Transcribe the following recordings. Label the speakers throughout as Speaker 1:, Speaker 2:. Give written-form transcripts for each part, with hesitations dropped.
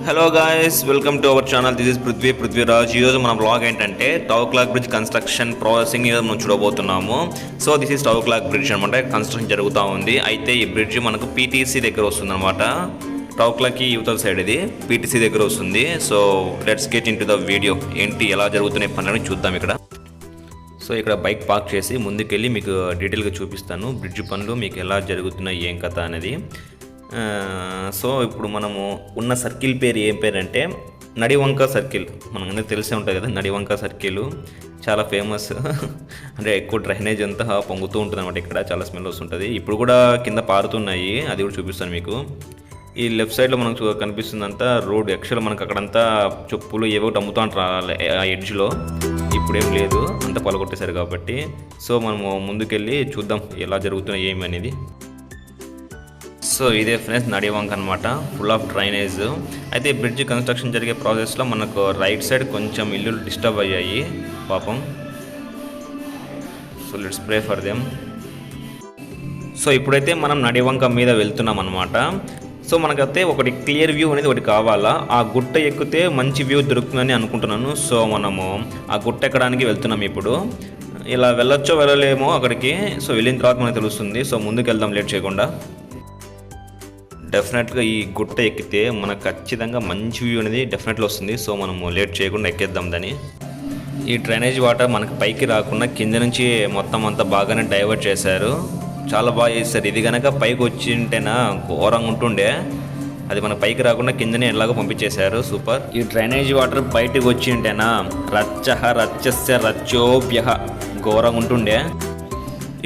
Speaker 1: Hello guys, welcome to our channel. This is Prithviraj. ఈరోజు మన blog ఏంటంటే tower clock bridge construction processing ఈరోజు మనం చూడబోతున్నాము. So this is tower clock bridge అనమాట. కన్స్ట్రక్షన్ జరుగుతూ ఉంది. అయితే ఈ బ్రిడ్జ్ మనకు పీటీసీ దగ్గర వస్తుంది అనమాట. టవర్ క్లాక్కి యువతల సైడ్ ఇది పీటీసీ దగ్గర వస్తుంది. So let's get in to the video. ఏంటి ఎలా జరుగుతున్నాయి పనులని చూద్దాం ఇక్కడ. సో ఇక్కడ బైక్ పార్క్ చేసి ముందుకెళ్ళి మీకు డీటెయిల్గా చూపిస్తాను బ్రిడ్జ్ పనులు మీకు ఎలా జరుగుతున్నాయి, ఏం కథ అనేది. సో ఇప్పుడు మనము ఉన్న సర్కిల్ పేరు ఏం పేరు అంటే నడివంక సర్కిల్. మనకు తెలిసే ఉంటుంది కదా, నడివంక సర్కిల్ చాలా ఫేమస్. అంటే ఎక్కువ డ్రైనేజ్ అంతా పొంగుతూ ఉంటుంది అనమాట. ఇక్కడ చాలా స్మెల్ వస్తుంటుంది. ఇప్పుడు కూడా కింద పారుతున్నాయి, అది కూడా చూపిస్తాను మీకు. ఈ లెఫ్ట్ సైడ్లో మనకు కనిపిస్తుందంతా రోడ్. యాక్చువల్ మనకు అక్కడంతా చెప్పులు ఏవో అమ్ముతూ అంటారు ఆ ఎడ్జ్లో. ఇప్పుడేం లేదు, అంతా పలగొట్టేశారు కాబట్టి. సో మనము ముందుకెళ్ళి చూద్దాం ఎలా జరుగుతున్నాయి ఏమి అనేది. సో ఇదే ఫ్రెండ్స్ నడివంక అనమాట, ఫుల్ ఆఫ్ డ్రైనేజ్. అయితే బ్రిడ్జ్ కన్స్ట్రక్షన్ జరిగే ప్రాసెస్లో మనకు రైట్ సైడ్ కొంచెం ఇల్లు డిస్టర్బ్ అయ్యాయి పాపం. So let's pray for them. So ఇప్పుడైతే మనం నడివంక మీద వెళ్తున్నాం అనమాట. సో మనకైతే ఒకటి క్లియర్ వ్యూ అనేది ఒకటి కావాలా. ఆ గుట్ట ఎక్కితే మంచి వ్యూ దొరుకుతుందని అనుకుంటున్నాను. సో మనము ఆ గుట్ట ఎక్కడానికి వెళ్తున్నాం ఇప్పుడు. ఇలా వెళ్ళొచ్చో వెళ్ళలేమో అక్కడికి. సో వెళ్ళిన తర్వాత మనకు తెలుస్తుంది. సో ముందుకు వెళ్దాం లేట్ చేయకుండా. డెఫినెట్గా ఈ గుట్ట ఎక్కితే మనకు ఖచ్చితంగా మంచి వ్యూ అనేది డెఫినెట్గా వస్తుంది. సో మనము లేట్ చేయకుండా ఎక్కేద్దాం దాన్ని. ఈ డ్రైనేజ్ వాటర్ మనకు పైకి రాకుండా కింద నుంచి మొత్తం అంతా బాగానే డైవర్ట్ చేశారు. చాలా బాగా చేస్తారు. ఇది కనుక పైకి వచ్చింటేనా ఘోరంగా ఉంటుండే. అది మన పైకి రాకుండా కిందనే ఎలాగో పంపించేశారు. సూపర్. ఈ డ్రైనేజ్ వాటర్ బయటకు వచ్చింటేనా రచ్చస్య రచ్చోభ్య ఘోరంగా ఉంటుండే.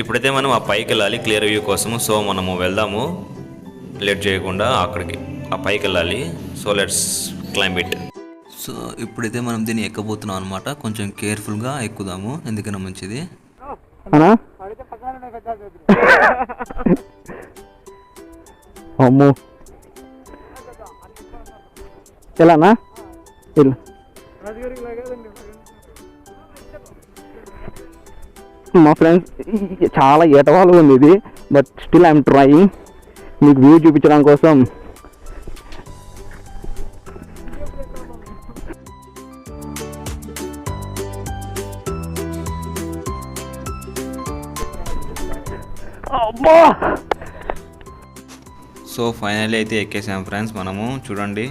Speaker 1: ఇప్పుడైతే మనం ఆ పైకి వెళ్ళాలి క్లియర్ వ్యూ కోసం. సో మనము వెళ్దాము లేట్ చేయకుండా అక్కడికి, ఆ పైకి వెళ్ళాలి. So let's climb it. So ఇప్పుడైతే మనం దీన్ని ఎక్కబోతున్నాం అనమాట. కొంచెం కేర్ఫుల్గా ఎక్కుదాము, ఎందుకైనా మంచిది.
Speaker 2: అమ్మో ఎలానా మా ఫ్రెండ్స్ చాలా ఏటవాళ్ళు ఉంది ఇది. బట్ స్టిల్ ఐఎమ్ ట్రైయింగ్ మీకు వ్యూ చూపించడం కోసం.
Speaker 1: సో ఫైనల్లీ అయితే ఎక్కేసాం ఫ్రెండ్స్ మనము. చూడండి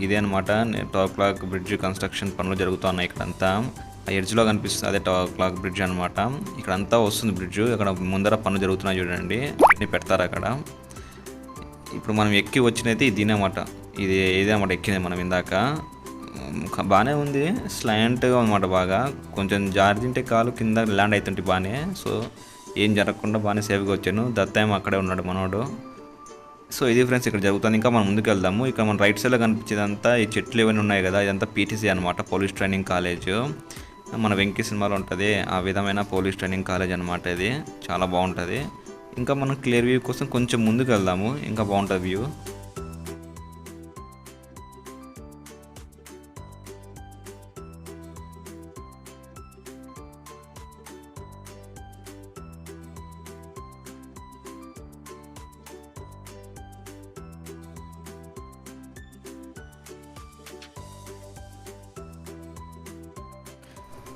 Speaker 1: ఇదే అనమాట టవర్ క్లాక్ బ్రిడ్జ్ కన్స్ట్రక్షన్ పనులు జరుగుతున్నాయి. ఇక్కడంతా ఆ ఎడ్జ్లో కనిపిస్తుంది, అదే టవర్ క్లాక్ బ్రిడ్జ్ అనమాట. ఇక్కడంతా వస్తుంది బ్రిడ్జ్. ఇక్కడ ముందర పనులు జరుగుతున్నాయి చూడండి, అన్ని పెడతారు అక్కడ. ఇప్పుడు మనం ఎక్కి వచ్చినైతే ఇది అన్నమాట. ఇదే అన్నమాట ఎక్కింది మనం ఇందాక. బాగానే ఉంది, స్లాంట్గా అనమాట. బాగా కొంచెం జారితింటే కాలు కింద ల్యాండ్ అవుతుంటే బాగానే. సో ఏం జరగకుండా బాగానే సేఫ్గా వచ్చాను. దత్తాయం అక్కడే ఉన్నాడు మనోడు. సో ఇది ఫ్రెండ్స్ ఇక్కడ జరుగుతుంది. ఇంకా మనం ముందుకు వెళ్దాము. ఇక్కడ మన రైట్ సైడ్లో కనిపించేదంతా ఈ చెట్లు ఇవన్నీ ఉన్నాయి కదా, ఇదంతా పీటీసీ అనమాట, పోలీస్ ట్రైనింగ్ కాలేజ్. మన వెంకీ సినిమాలో ఉంటుంది ఆ విధమైన పోలీస్ ట్రైనింగ్ కాలేజ్ అనమాట. ఇది చాలా బాగుంటుంది. ఇంకా మనం క్లియర్ వ్యూ కోసం కొంచెం ముందుకు వెళ్దాము, ఇంకా బాగుంటుంది వ్యూ.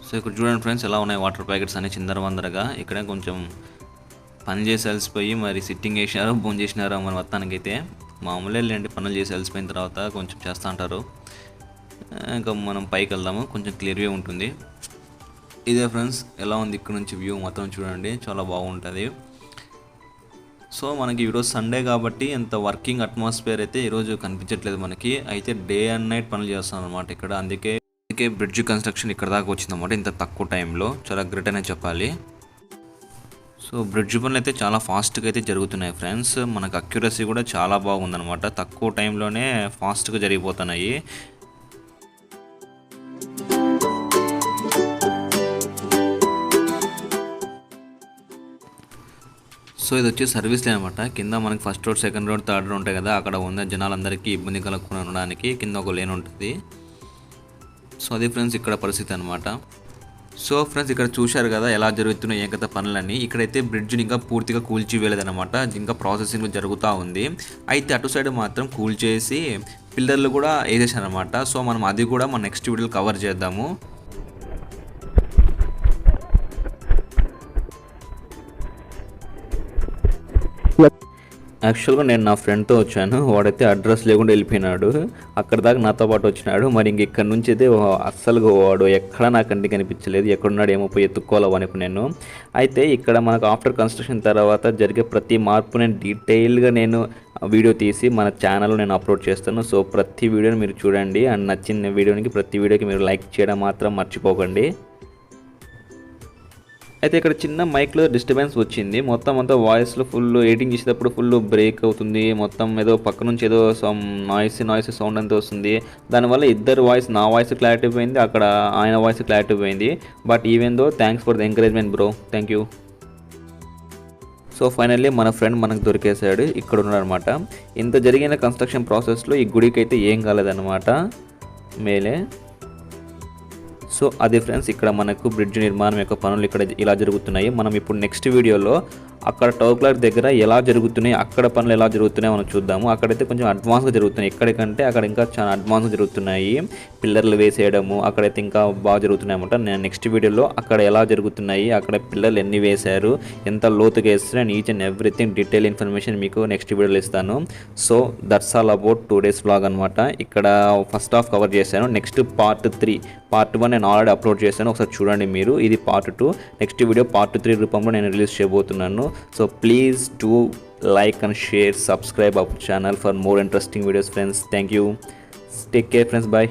Speaker 1: సో ఇక్కడ చూడండి ఫ్రెండ్స్ ఎలా ఉన్నాయి వాటర్ ప్యాకెట్స్ అన్ని చిందరవందరగా. ఇక్కడే కొంచెం పని చేసి అలసిపోయి మరి సిట్టింగ్ వేసినారో బోన్ చేసినారో మన మొత్తానికైతే. మామూలే లేండి, పనులు చేసి అలసిపోయిన తర్వాత కొంచెం చేస్తూ ఉంటారు. ఇంకా మనం పైకి వెళ్దాము, కొంచెం క్లియర్ వ్యూ ఉంటుంది. ఇదే ఫ్రెండ్స్ ఎలా ఉంది ఇక్కడ నుంచి వ్యూ మొత్తం చూడండి, చాలా బాగుంటుంది. సో మనకి ఈరోజు సండే కాబట్టి ఎంత వర్కింగ్ అట్మాస్ఫియర్ అయితే ఈరోజు కనిపించట్లేదు మనకి. అయితే డే అండ్ నైట్ పనులు చేస్తాం అనమాట ఇక్కడ. అందుకే బ్రిడ్జ్ కన్స్ట్రక్షన్ ఇక్కడ దాకా వచ్చిందన్నమాట ఇంత తక్కువ టైంలో. చాలా గ్రేట్ అనే చెప్పాలి. సో బ్రిడ్జ్ పనులు అయితే చాలా ఫాస్ట్గా అయితే జరుగుతున్నాయి ఫ్రెండ్స్. మనకు అక్యురసీ కూడా చాలా బాగుందన్నమాట. తక్కువ టైంలోనే ఫాస్ట్గా జరిగిపోతున్నాయి. సో ఇది వచ్చి సర్వీస్ లైన్ అనమాట. కింద మనకి first road, second road, third road ఉంటాయి కదా, అక్కడ ఉన్న జనాలందరికీ ఇబ్బంది కలగకుండా ఉండడానికి కింద ఒక లేన్ ఉంటుంది. సో అది ఫ్రెండ్స్ ఇక్కడ పరిస్థితి అనమాట. సో ఫ్రెండ్స్ ఇక్కడ చూశారు కదా ఎలా జరుగుతున్నాయి ఏకత పనులన్నీ. ఇక్కడైతే బ్రిడ్జ్ని ఇంకా పూర్తిగా కూల్చి వేయలేదన్నమాట, ఇంకా ప్రాసెసింగ్ జరుగుతూ ఉంది. అయితే అటు సైడ్ మాత్రం కూల్చేసి పిల్లర్లు కూడా వేసేసాను అనమాట. సో మనం అది కూడా మన నెక్స్ట్ వీడియోలో కవర్ చేద్దాము. యాక్చువల్గా నేను నా ఫ్రెండ్తో వచ్చాను. వాడైతే అడ్రస్ లేకుండా వెళ్ళిపోయినాడు. అక్కడ దాకా నాతో పాటు వచ్చినాడు. మరి ఇంక ఇక్కడ నుంచి అయితే అస్సలుగా వాడు ఎక్కడ నాకు కంటికి కనిపించలేదు. ఎక్కడున్నాడు ఏమో పోయి ఎత్తుక్కోవాలి అనుకున్నాను. అయితే ఇక్కడ మనకు ఆఫ్టర్ కన్స్ట్రక్షన్ తర్వాత జరిగే ప్రతి మార్పు నేను డీటెయిల్గా నేను వీడియో తీసి మన ఛానల్లో నేను అప్లోడ్ చేస్తాను. సో ప్రతి వీడియోని మీరు చూడండి. అండ్ నచ్చిన వీడియోకి ప్రతి వీడియోకి మీరు లైక్ చేయడం మాత్రం మర్చిపోకండి. అయితే ఇక్కడ చిన్న మైక్లో డిస్టర్బెన్స్ వచ్చింది. మొత్తం అంతా వాయిస్లో ఫుల్ ఎడిటింగ్ చేసేటప్పుడు ఫుల్ బ్రేక్ అవుతుంది. మొత్తం ఏదో పక్క నుంచి ఏదో సమ్ నాయిస్ సౌండ్ అంతా వస్తుంది. దానివల్ల ఇద్దరు వాయిస్, నా వాయిస్ క్లారిటీ పోయింది, అక్కడ ఆయన వాయిస్ క్లారిటీ పోయింది. But even though thanks for the encouragement bro, thank you. So finally మన ఫ్రెండ్ మనకు దొరికేశాడు. ఇక్కడ ఉన్నాడనమాట. ఇంత జరిగిన కన్స్ట్రక్షన్ ప్రాసెస్లో ఈ గుడికి అయితే ఏం కాలేదన్నమాట మేలే. సో అది ఫ్రెండ్స్, ఇక్కడ మనకు బ్రిడ్జ్ నిర్మాణం యొక్క పనులు ఇక్కడ ఇలా జరుగుతున్నాయి. మనం ఇప్పుడు నెక్స్ట్ వీడియోలో అక్కడ టవర్ క్లాక్ దగ్గర ఎలా జరుగుతున్నాయి, అక్కడ పనులు ఎలా జరుగుతున్నాయి మనం చూద్దాము. అక్కడైతే కొంచెం అడ్వాన్స్గా జరుగుతున్నాయి. ఎక్కడికంటే అక్కడ ఇంకా చాలా అడ్వాన్స్గా జరుగుతున్నాయి. పిల్లర్లు వేసేయడము అక్కడైతే ఇంకా బాగా జరుగుతున్నాయి అన్నమాట. నేను నెక్స్ట్ వీడియోలో అక్కడ ఎలా జరుగుతున్నాయి, అక్కడ పిల్లర్లు ఎన్ని వేశారు, ఎంత లోతుగా వేస్తారు and each and everything detail information మీకు నెక్స్ట్ వీడియోలో ఇస్తాను. So that's all about 2 days vlog అనమాట. ఇక్కడ ఫస్ట్ హాఫ్ కవర్ చేశాను. నెక్స్ట్ పార్ట్ 3, పార్ట్ 1 నేను ఆల్రెడీ అప్లోడ్ చేశాను, ఒకసారి చూడండి మీరు. ఇది పార్ట్ 2. నెక్స్ట్ వీడియో పార్ట్ 3 రూపంలో నేను రిలీజ్ చేయబోతున్నాను. So please do like and share, subscribe our channel for more interesting videos friends. Thank you. Take care friends. Bye.